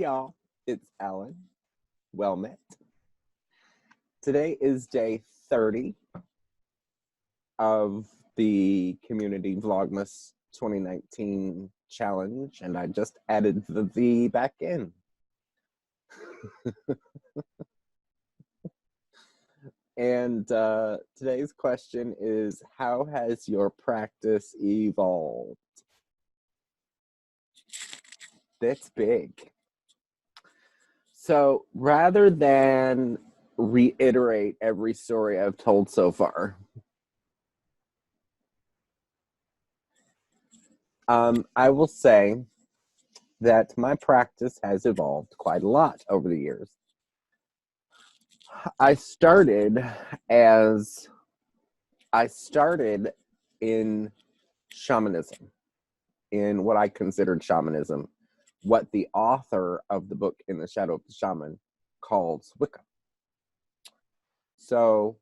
y'all, it's Alan. Well met. Today is day 30 of the Community Vlogmas 2019 challenge, and I just added the V back in. And today's question is, how has your practice evolved? That's big. So rather than reiterate every story I've told so far, I will say that my practice has evolved quite a lot over the years. I started in shamanism, in what I considered shamanism, what the author of the book In the Shadow of the Shaman calls Wicca. So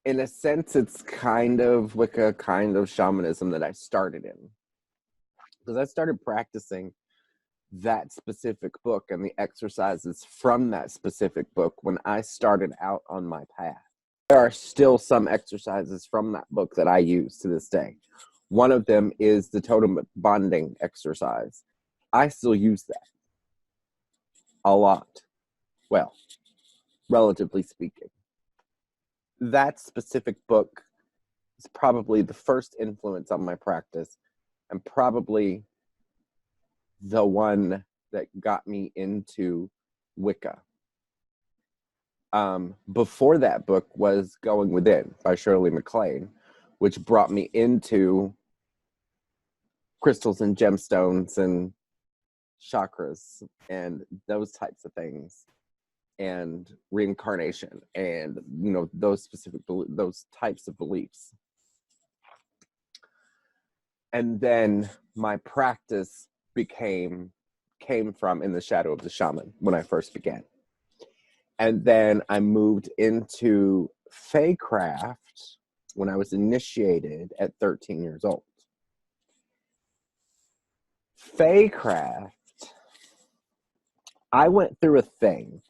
in a sense, it's kind of Wicca, kind of shamanism that I started in. Because I started practicing that specific book and the exercises from that specific book when I started out on my path. There are still some exercises from that book that I use to this day. One of them is the totem bonding exercise. I still use that a lot. Well, relatively speaking. That specific book is probably the first influence on my practice and probably the one that got me into Wicca. Before that book was Going Within by Shirley MacLaine, which brought me into crystals and gemstones and chakras and those types of things, and reincarnation, and those types of beliefs. And then my practice came from In the Shadow of the Shaman when I first began. And then I moved into Faecraft when I was initiated at 13 years old. Faecraft, I went through a thing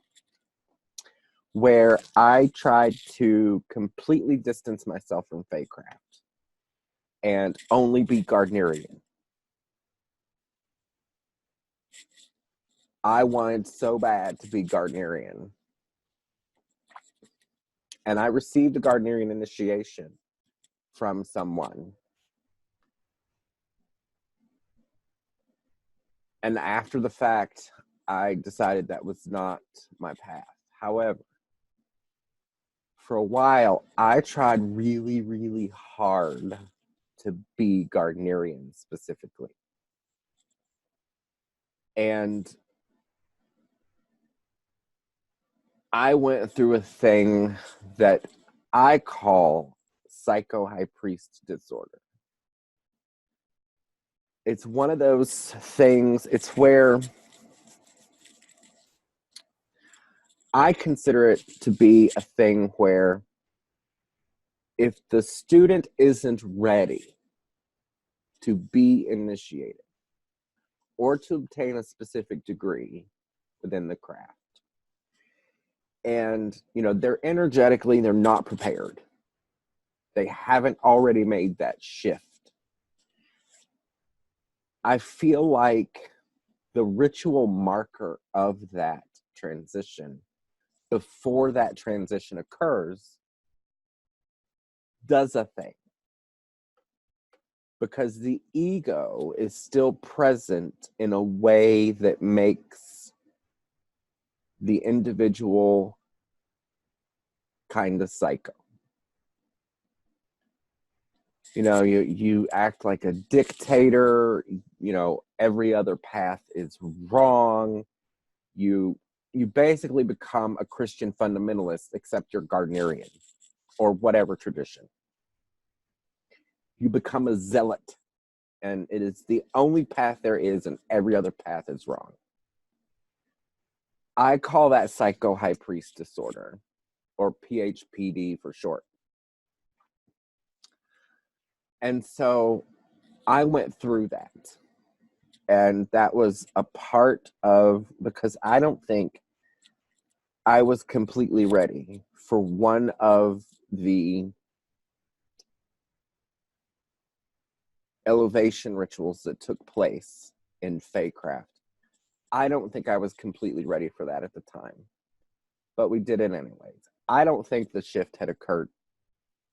where I tried to completely distance myself from Faecraft and only be Gardnerian. I wanted so bad to be Gardnerian. And I received a Gardnerian initiation from someone. And after the fact, I decided that was not my path. However, for a while, I tried really, really hard to be Gardnerian specifically. And I went through a thing that I call psycho-high priest disorder. It's one of those things, it's where I consider it to be a thing where if the student isn't ready to be initiated or to obtain a specific degree within the craft, and they're not prepared, they haven't already made that shift, I feel like the ritual marker of that transition, before that transition occurs, does a thing. Because the ego is still present in a way that makes the individual kind of psycho. You act like a dictator, every other path is wrong. You basically become a Christian fundamentalist, except you're Gardnerian or whatever tradition. You become a zealot, and it is the only path there is, and every other path is wrong. I call that psycho-high priest disorder, or PHPD for short. And so I went through that. And that was a part of, because I don't think I was completely ready for one of the elevation rituals that took place in Faycraft. I don't think I was completely ready for that at the time, but we did it anyways. I don't think the shift had occurred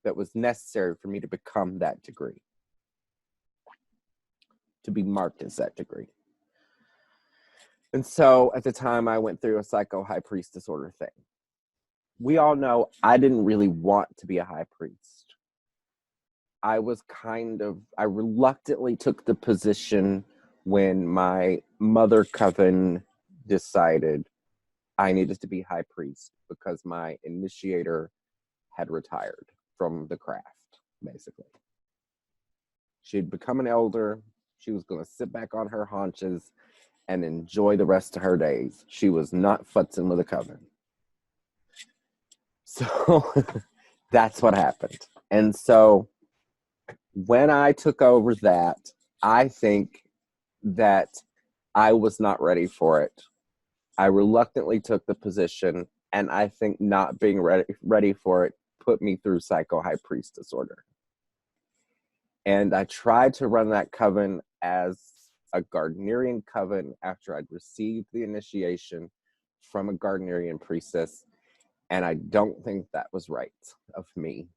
that was necessary for me to become that degree, to be marked as that degree. And so at the time, I went through a psycho high priest disorder thing. We all know I didn't really want to be a high priest. I reluctantly took the position when my mother coven decided I needed to be high priest because my initiator had retired from the craft, basically. She'd become an elder. She was going to sit back on her haunches and enjoy the rest of her days. She was not futzing with a coven. So that's what happened. And so when I took over that, I think that I was not ready for it. I reluctantly took the position, and I think not being ready for it put me through psycho high priest disorder. And I tried to run that coven as a Gardnerian coven after I'd received the initiation from a Gardnerian priestess, and I don't think that was right of me.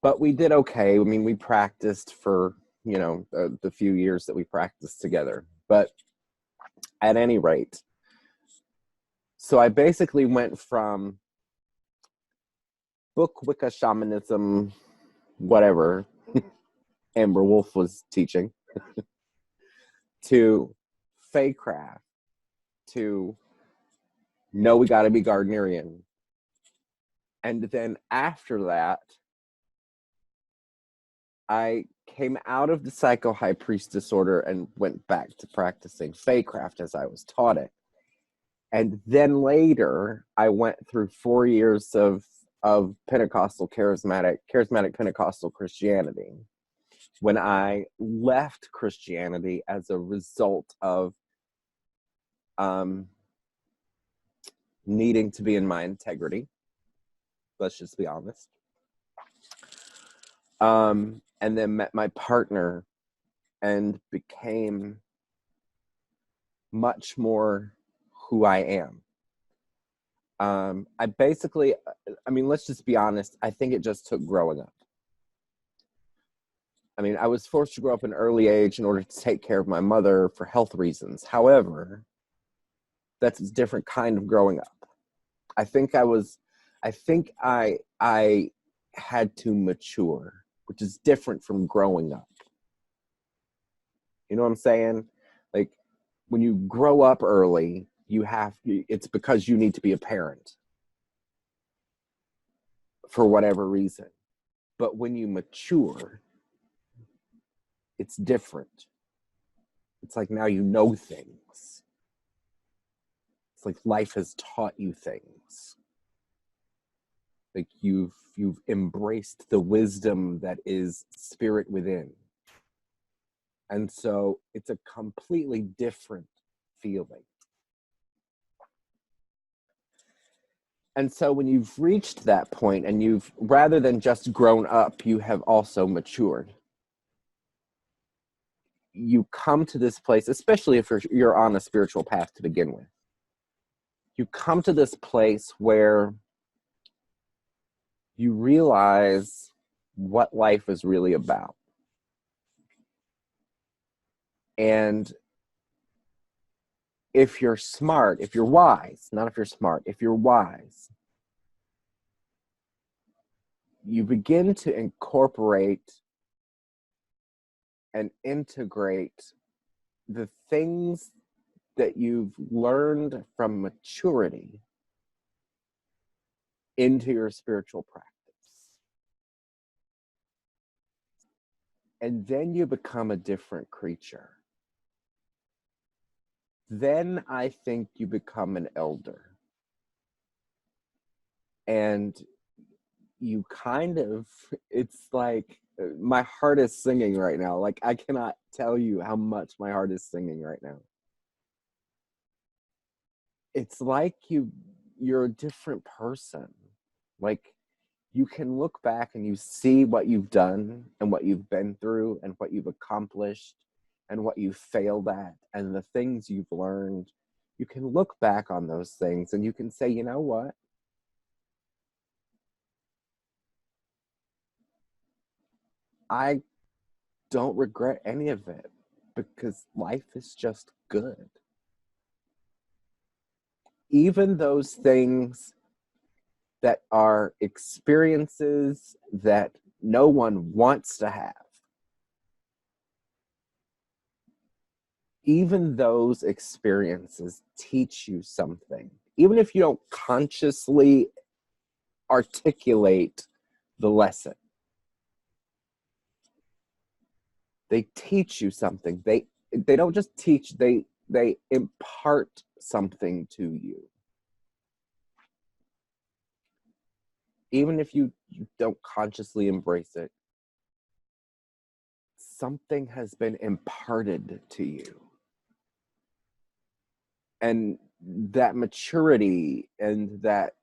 But we did okay. I mean, we practiced for, the few years that we practiced together. But at any rate, so I basically went from book Wicca shamanism, whatever Amber Wolf was teaching, to Faycraft, to no, we got to be Gardnerian. And then after that, I came out of the psycho high priest disorder and went back to practicing Faycraft as I was taught it. And then later, I went through 4 years of Pentecostal charismatic Pentecostal Christianity. When I left Christianity as a result of needing to be in my integrity, let's just be honest. And then met my partner and became much more who I am. Let's just be honest. I think it just took growing up. I mean, I was forced to grow up at an early age in order to take care of my mother for health reasons. However, that's a different kind of growing up. I think I had to mature, which is different from growing up. You know what I'm saying? Like, when you grow up early, it's because you need to be a parent for whatever reason. But when you mature, it's different. It's like now you know things. It's like life has taught you things. Like you've embraced the wisdom that is spirit within. And so it's a completely different feeling. And so when you've reached that point and you've, rather than just grown up, you have also matured. You come to this place, especially if you're on a spiritual path to begin with. You come to this place where you realize what life is really about. And if you're smart, if you're wise, not if you're smart, if you're wise, you begin to incorporate and integrate the things that you've learned from maturity into your spiritual practice. And then you become a different creature. Then I think you become an elder. And you it's like My heart is singing right now. Like, I cannot tell you how much my heart is singing right now. It's like you're a different person. Like, you can look back and you see what you've done and what you've been through and what you've accomplished and what you failed at and the things you've learned. You can look back on those things and you can say, you know what? I don't regret any of it because life is just good. Even those things that are experiences that no one wants to have, even those experiences teach you something. Even if you don't consciously articulate the lesson, they teach you something. They don't just teach, they impart something to you. Even if you don't consciously embrace it, something has been imparted to you. And that maturity and that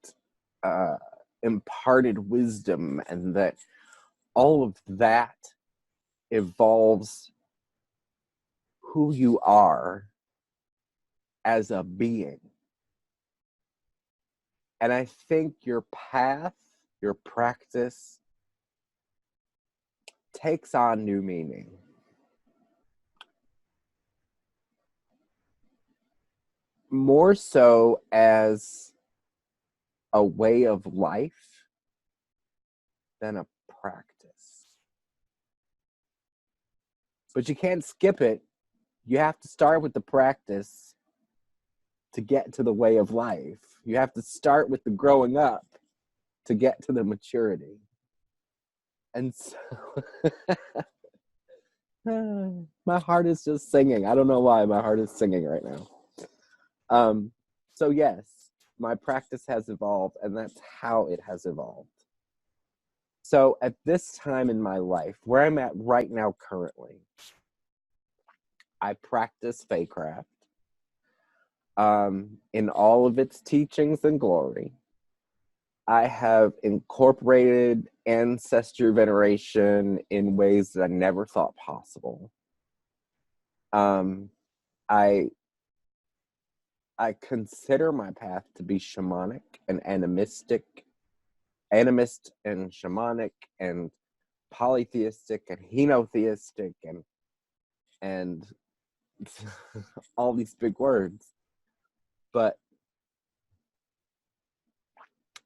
uh, imparted wisdom and that all of that evolves who you are as a being. And I think your path, your practice takes on new meaning. More so as a way of life than a practice. But you can't skip it. You have to start with the practice to get to the way of life. You have to start with the growing up to get to the maturity. And so my heart is just singing. I don't know why my heart is singing right now. So yes, my practice has evolved, and that's how it has evolved. So at this time in my life, where I'm at right now currently, I practice Faecraft in all of its teachings and glory. I have incorporated ancestor veneration in ways that I never thought possible. I consider my path to be shamanic and animist and shamanic and polytheistic and henotheistic and all these big words. But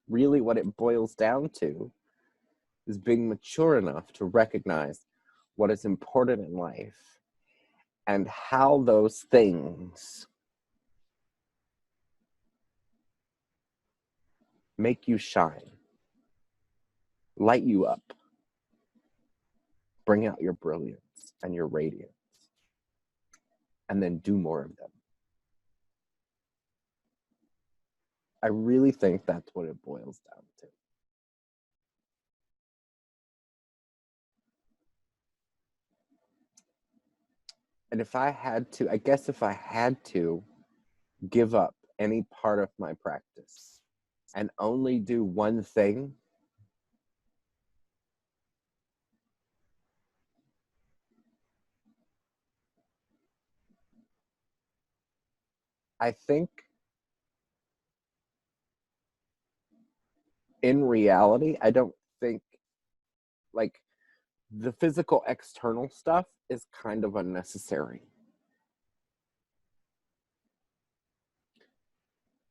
really what it boils down to is being mature enough to recognize what is important in life and how those things make you shine, light you up, bring out your brilliance and your radiance, and then do more of them. I really think that's what it boils down to. And if I had to, I guess if I had to give up any part of my practice and only do one thing, I think in reality, I don't think like the physical external stuff is kind of unnecessary.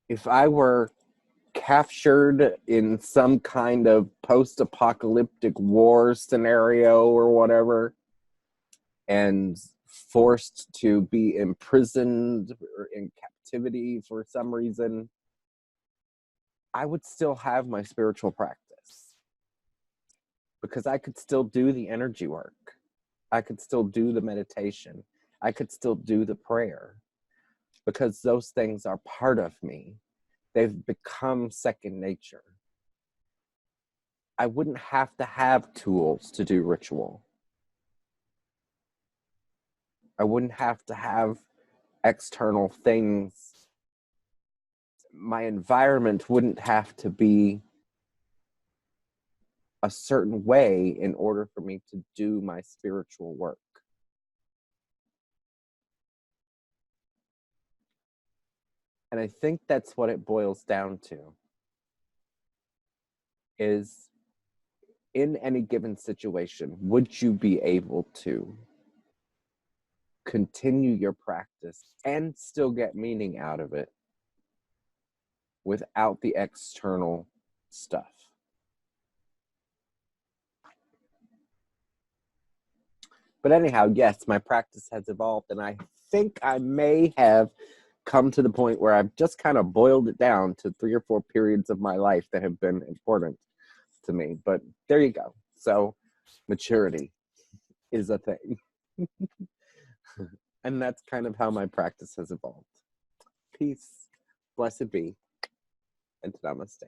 If I were captured in some kind of post-apocalyptic war scenario or whatever and forced to be imprisoned or in captivity for some reason, I would still have my spiritual practice because I could still do the energy work. I could still do the meditation. I could still do the prayer because those things are part of me. They've become second nature. I wouldn't have to have tools to do ritual. I wouldn't have to have external things. My environment wouldn't have to be a certain way in order for me to do my spiritual work. And I think that's what it boils down to, is in any given situation, would you be able to continue your practice and still get meaning out of it without the external stuff? But anyhow, yes, my practice has evolved, and I think I may have come to the point where I've just kind of boiled it down to 3 or 4 periods of my life that have been important to me. But there you go. So maturity is a thing. And that's kind of how my practice has evolved. Peace, blessed be, and namaste.